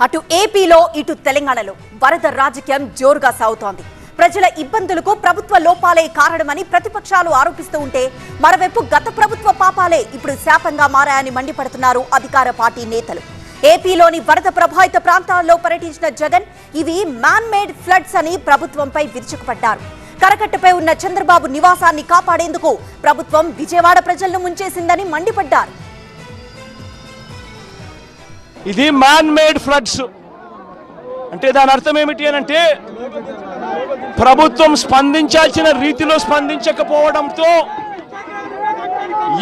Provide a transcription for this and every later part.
అటు ఏపీలో ఇటు తెలంగాణలో వరద రాజకీయం జోరుగా సాగుతోంది. ప్రజల ఇబ్బందులకు ప్రభుత్వ లోపాలే కారణమని ప్రతిపక్షాలు ఆరోపిస్తూ ఉంటే, మరోవైపు గత ప్రభుత్వ పాపాలే ఇప్పుడు శాపంగా మారాయని మండిపడుతున్నారు అధికార పార్టీ నేతలు. ఏపీలోని వరద ప్రభావిత ప్రాంతాల్లో పర్యటించిన జగన్ ఇవి మ్యాన్ మేడ్ ఫ్లడ్స్ అని ప్రభుత్వంపై విరుచుకుపడ్డారు. కరకట్టపై ఉన్న చంద్రబాబు నివాసాన్ని కాపాడేందుకు ప్రభుత్వం విజయవాడ ప్రజలను ముంచేసిందని మండిపడ్డారు. ఇది మ్యాన్ మేడ్ ఫ్లడ్స్ అంటే దాని అర్థం ఏమిటి అని అంటే, ప్రభుత్వం స్పందించాల్సిన రీతిలో స్పందించకపోవడంతో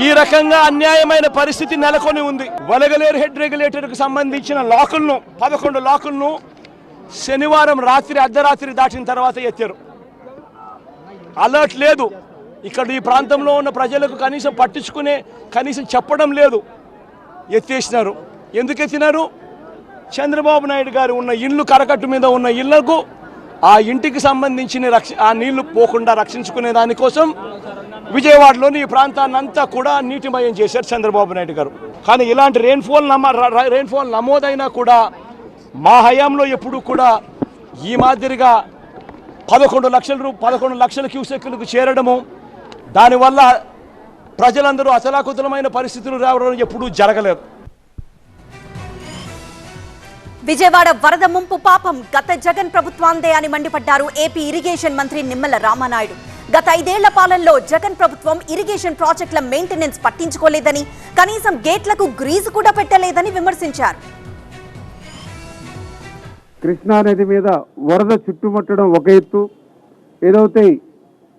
ఈ రకంగా అన్యాయమైన పరిస్థితి నెలకొని ఉంది. వలగలేరు హెడ్ రెగ్యులేటర్కు సంబంధించిన లాకులను 11 లాకులను శనివారం రాత్రి అర్ధరాత్రి దాటిన తర్వాత ఎత్తారు. అలర్ట్ లేదు. ఇక్కడ ఈ ప్రాంతంలో ఉన్న ప్రజలకు కనీసం చెప్పడం లేదు. ఎత్తేసినారు. ఎందుకు ఎత్తినారు? చంద్రబాబు నాయుడు గారు ఉన్న ఇల్లు, కరకట్టు మీద ఉన్న ఇళ్లకు ఆ ఇంటికి సంబంధించిన ఆ నీళ్లు పోకుండా రక్షించుకునే దానికోసం విజయవాడలోని ఈ ప్రాంతాన్ని అంతా కూడా నీటిమయం చేశారు చంద్రబాబు నాయుడు గారు. కానీ ఇలాంటి రెయిన్ఫాల్ నమోదైనా కూడా మా హయాంలో ఎప్పుడు కూడా ఈ మాదిరిగా 11 లక్షల క్యూసెక్కులకు చేరడము, దానివల్ల ప్రజలందరూ అతలాకుతలమైన పరిస్థితులు రావడం ఎప్పుడూ జరగలేదు. విజయవాడ వరద ముంపు పాపం గత జగన్ ప్రభుత్వాందే అని మండిపడ్డారు ఏపీ ఇరిగేషన్ మంత్రి నిమ్మల రామానాయుడు. గత 5 ఏళ్ల పాలనలో జగన్ ప్రభుత్వం ఇరిగేషన్ ప్రాజెక్టుల మెయింటెనెన్స్ పట్టించుకోలేదని, కనీసం గేట్లకు గ్రీజు కూడా పెట్టలేదని విమర్శించారు. కృష్ణానది మీద వరద చుట్టుముట్టడం ఒక ఎత్తు, ఏదైతే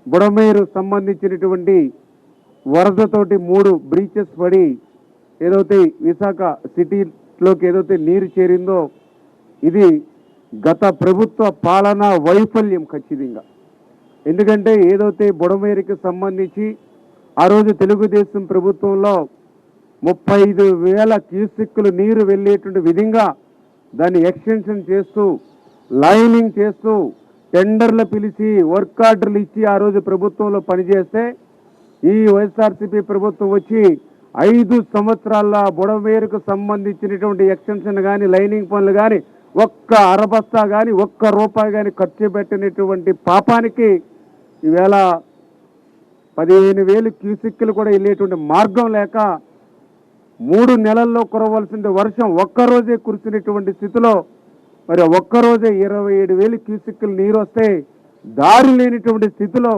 బుడమేరు సంబంధించినటువంటి వరదతోటి 3 బ్రీచెస్ పడి ఏదైతే విశాఖ సిటీలోకి ఏదైతే నీరు చేరిందో, ఇది గత ప్రభుత్వ పాలనా వైఫల్యం ఖచ్చితంగా. ఎందుకంటే ఏదైతే బుడమేరుకి సంబంధించి ఆ రోజు తెలుగుదేశం ప్రభుత్వంలో 35,000 క్యూసెక్కులు నీరు వెళ్ళేటువంటి విధంగా దాన్ని ఎక్స్టెన్షన్ చేస్తూ, లైనింగ్ చేస్తూ, టెండర్లు పిలిచి, వర్క్ ఆర్డర్లు ఇచ్చి ఆ రోజు ప్రభుత్వంలో పనిచేస్తే, ఈ వైఎస్ఆర్సీపీ ప్రభుత్వం వచ్చి 5 సంవత్సరాల బుడమేరుకు సంబంధించినటువంటి ఎక్స్టెన్షన్ కానీ, లైనింగ్ పనులు కానీ, ఒక్క అరబస్తా కానీ, ఒక్క రూపాయి కానీ ఖర్చు పెట్టినటువంటి పాపానికి ఈవేళ 15,000 క్యూసెక్కులు కూడా వెళ్ళేటువంటి మార్గం లేక 3 నెలల్లో కురవలసిన వర్షం ఒక్కరోజే కురిసినటువంటి స్థితిలో, మరి ఒక్కరోజే 27,000 క్యూసెక్కులు నీరు వస్తే దారి లేనిటువంటి స్థితిలో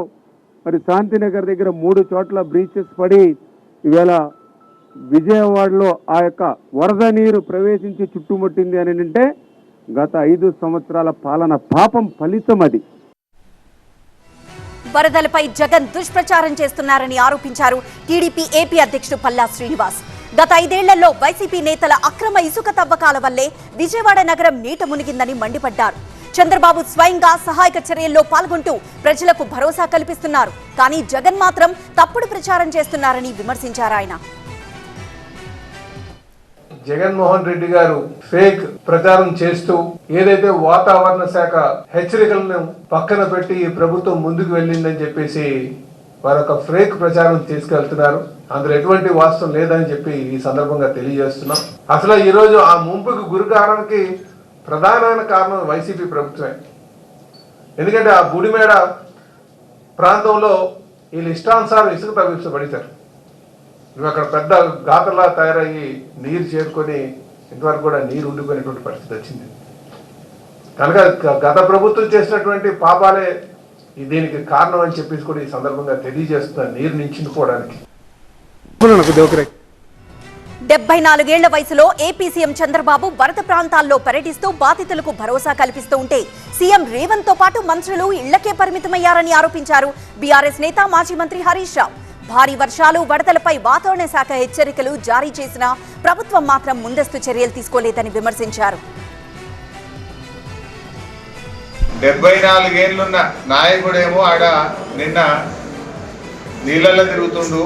మరి శాంతినగర్ దగ్గర 3 చోట్ల బ్రీచెస్ పడి ఈవేళ విజయవాడలో ఆ యొక్క వరద నీరు ప్రవేశించి చుట్టుముట్టింది అని అంటే గత 5 సంవత్సరాల పాలన పాపం ఫలితం అది. వరదలపై జగన్ దుష్ప్రచారం చేస్తున్నారని ఆరోపించారు టీడీపీ ఏపీ అధ్యక్షుడు పల్లా శ్రీనివాస్. గత 5 ఏళ్లలో వైసీపీ నేతల అక్రమ ఇసుక తవ్వకాల వల్లే విజయవాడ నగరం నీట మునిగిందని మండిపడ్డారు. చంద్రబాబు స్వయంగా సహాయక చర్యల్లో పాల్గొంటూ ప్రజలకు భరోసా కల్పిస్తున్నారు. కానీ జగన్ మాత్రం తప్పుడు ప్రచారం చేస్తున్నారని విమర్శించారు ఆయన. జగన్మోహన్ రెడ్డి గారు ఫేక్ ప్రచారం చేస్తూ ఏదైతే వాతావరణ శాఖ హెచ్చరికలను పక్కన పెట్టి ఈ ప్రభుత్వం ముందుకు వెళ్ళిందని చెప్పేసి వారొక ఫేక్ ప్రచారం తీసుకెళ్తున్నారు. అందులో ఎటువంటి వాస్తవం లేదని చెప్పి ఈ సందర్భంగా తెలియజేస్తున్నాం. అసలు ఈ రోజు ఆ ముంపుకు గురి కావడానికి ప్రధానమైన కారణం వైసీపీ ప్రభుత్వమే. ఎందుకంటే ఆ బుడిమేడ ప్రాంతంలో వీళ్ళు ఇష్టానుసారం ఇసుక తవ్వించబడతారు. ఇవి అక్కడ పెద్ద ఘాతలా తయారయ్యి నీరు చేరుకొని ఇంతవరకు కూడా నీరు ఉండిపోయినటువంటి పరిస్థితి వచ్చింది. కనుక గత ప్రభుత్వం చేసినటువంటి పాపాలే దీనికి కారణం అని చెప్పేసి కూడా ఈ సందర్భంగా తెలియజేస్తున్నారు. నీరు నించుకోవడానికి 74 ఏళ్ల వయసులో ఏపీ సీఎం చంద్రబాబు వరద ప్రాంతాల్లో పర్యటిస్తూ బాధితులకు భరోసా కల్పిస్తూ ఉంటే, సీఎం రేవంత్ తో పాటు మంత్రులు ఇళ్లకే పరిమితమయ్యారని ఆరోపించారు బీఆర్ఎస్ నేత మాజీ మంత్రి హరీష్ రావు. భారీ వర్షాలు, వరదలపై వాతావరణ శాఖ హెచ్చరికలు జారీ చేసినా ప్రభుత్వం మాత్రం ముందస్తు చర్యలు తీసుకోలేదని విమర్శించారు. 74 ఏళ్లున్న నాయకుడేమో ఆడ నిన్న నీళ్ళల్లో తిరుగుతుండు,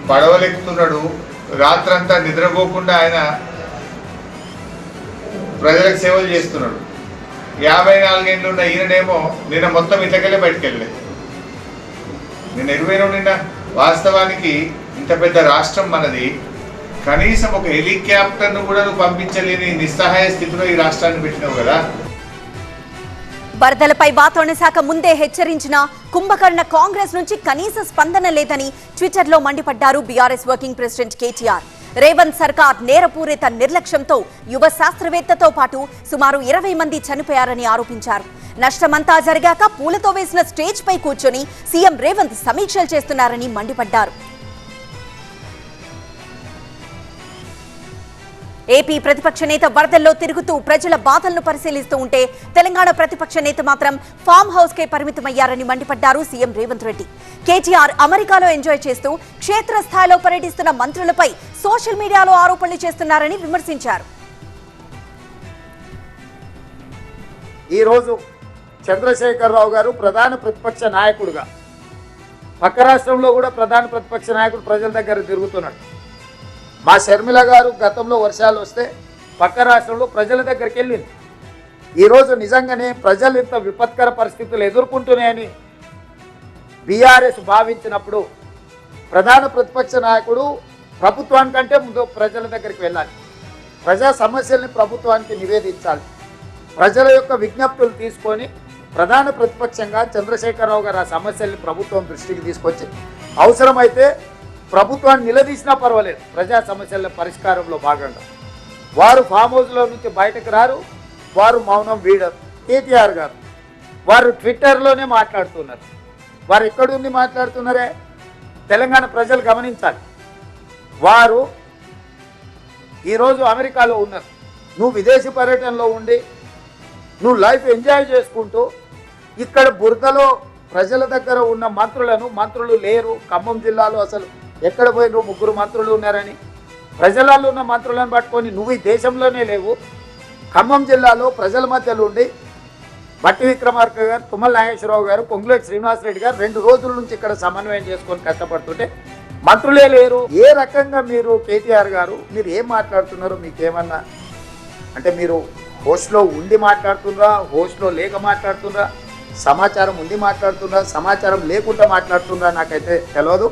పడవలెక్కుతున్నాడు, రాత్రంతా నిద్రపోకుండా ఆయన ప్రజలకు సేవలు చేస్తున్నాడు. 54 ఏళ్ళున్న ఈయననేమో నిన్న మొత్తం ఇంతకెళ్ళి బయటకు వెళ్ళలేదు. నిన్న 20 నిన్న వాస్తవానికి ఇంత పెద్ద రాష్ట్రం మనది, కనీసం ఒక హెలికాప్టర్ను కూడా నువ్వు పంపించలేని నిస్సహాయ స్థితిలో ఈ రాష్ట్రాన్ని పెట్టినావు కదా. వరదలపై వాతావరణ శాఖ ముందే హెచ్చరించిన కుంభకర్ణ కాంగ్రెస్ నుంచి కనీస స్పందన లేదని ట్విట్టర్లో మండిపడ్డారు BRS working president KTR. Revanth సర్కార్ నేరపూరిత నిర్లక్ష్యంతో యువ శాస్త్రవేత్తతో పాటు సుమారు 20 మంది చనిపోయారని ఆరోపించారు. నష్టమంతా జరిగాక పూలతో వేసిన స్టేజ్ పై కూర్చొని సీఎం రేవంత్ సమీక్షలు చేస్తున్నారని మండిపడ్డారు. ఏపీ ప్రతిపక్ష నేత వరదల్లో తిరుగుతూ ప్రజల బాధలను పరిశీలిస్తూ ఉంటే తెలంగాణ ప్రతిపక్ష నేత మాత్రం ఫామ్ హౌస్ కే పరిమితమయ్యారని మండిపడ్డారు సీఎం రేవంత్ రెడ్డి. కేటీఆర్ అమెరికాలో ఎంజాయ్ చేస్తూ క్షేత్రస్థాయిలో పర్యటిస్తున్న మంత్రులపై సోషల్ మీడియాలో ఆరోపణలు చేస్తున్నారని విమర్శించారు. ఈరోజు చంద్రశేఖరరావు గారు ప్రధాన ప్రతిపక్ష నాయకుడుగా పక్క రాష్ట్రంలో కూడా ప్రధాన ప్రతిపక్ష నాయకుడు ప్రజల దగ్గర తిరుగుతున్నాడు. మా షర్మిల గారు గతంలో వర్షాలు వస్తే పక్క రాష్ట్రంలో ప్రజల దగ్గరికి వెళ్ళింది. ఈరోజు నిజంగానే ప్రజలు ఇంత విపత్కర పరిస్థితులు ఎదుర్కొంటున్నాయని బీఆర్ఎస్ భావించినప్పుడు ప్రధాన ప్రతిపక్ష నాయకుడు ప్రభుత్వానికంటే ముందు ప్రజల దగ్గరికి వెళ్ళాలి. ప్రజా సమస్యల్ని ప్రభుత్వానికి నివేదించాలి. ప్రజల యొక్క విజ్ఞప్తులు తీసుకొని ప్రధాన ప్రతిపక్షంగా చంద్రశేఖరరావు గారు ఆ సమస్యల్ని ప్రభుత్వం దృష్టికి తీసుకొచ్చి అవసరమైతే ప్రభుత్వాన్ని నిలదీసినా పర్వాలేదు. ప్రజా సమస్యల పరిష్కారంలో భాగంగా వారు ఫామ్ హౌస్లో నుంచి బయటకు రారు, వారు మౌనం వీడరు. కేటీఆర్ గారు వారు ట్విట్టర్లోనే మాట్లాడుతున్నారు. వారు ఎక్కడుండి మాట్లాడుతున్నారే తెలంగాణ ప్రజలు గమనించాలి. వారు ఈరోజు అమెరికాలో ఉన్నారు. నువ్వు విదేశీ పర్యటనలో ఉండి నువ్వు లైఫ్ ఎంజాయ్ చేసుకుంటూ ఇక్కడ బురదలో ప్రజల దగ్గర ఉన్న మంత్రులు లేరు. ఖమ్మం జిల్లాలో అసలు ఎక్కడ పోయినరు? 3 మంత్రులు ఉన్నారని ప్రజలలో ఉన్న మంత్రులను పట్టుకొని నువ్వు ఈ దేశంలోనే లేవు. ఖమ్మం జిల్లాలో ప్రజల మధ్యలో ఉండి బట్టి విక్రమార్క గారు, తుమ్మల నాగేశ్వరరావు గారు, పొంగులేటి శ్రీనివాసరెడ్డి గారు 2 రోజుల నుంచి ఇక్కడ సమన్వయం చేసుకొని కష్టపడుతుంటే మంత్రులే లేరు. ఏ రకంగా మీరు కేటీఆర్ గారు మీరు ఏం మాట్లాడుతున్నారో మీకేమన్నా అంటే మీరు హోస్ట్లో ఉండి మాట్లాడుతున్నారా, హోస్ట్లో లేక మాట్లాడుతున్నారా, సమాచారం ఉండి మాట్లాడుతున్నారా, సమాచారం లేకుండా మాట్లాడుతున్నారా నాకైతే తెలియదు.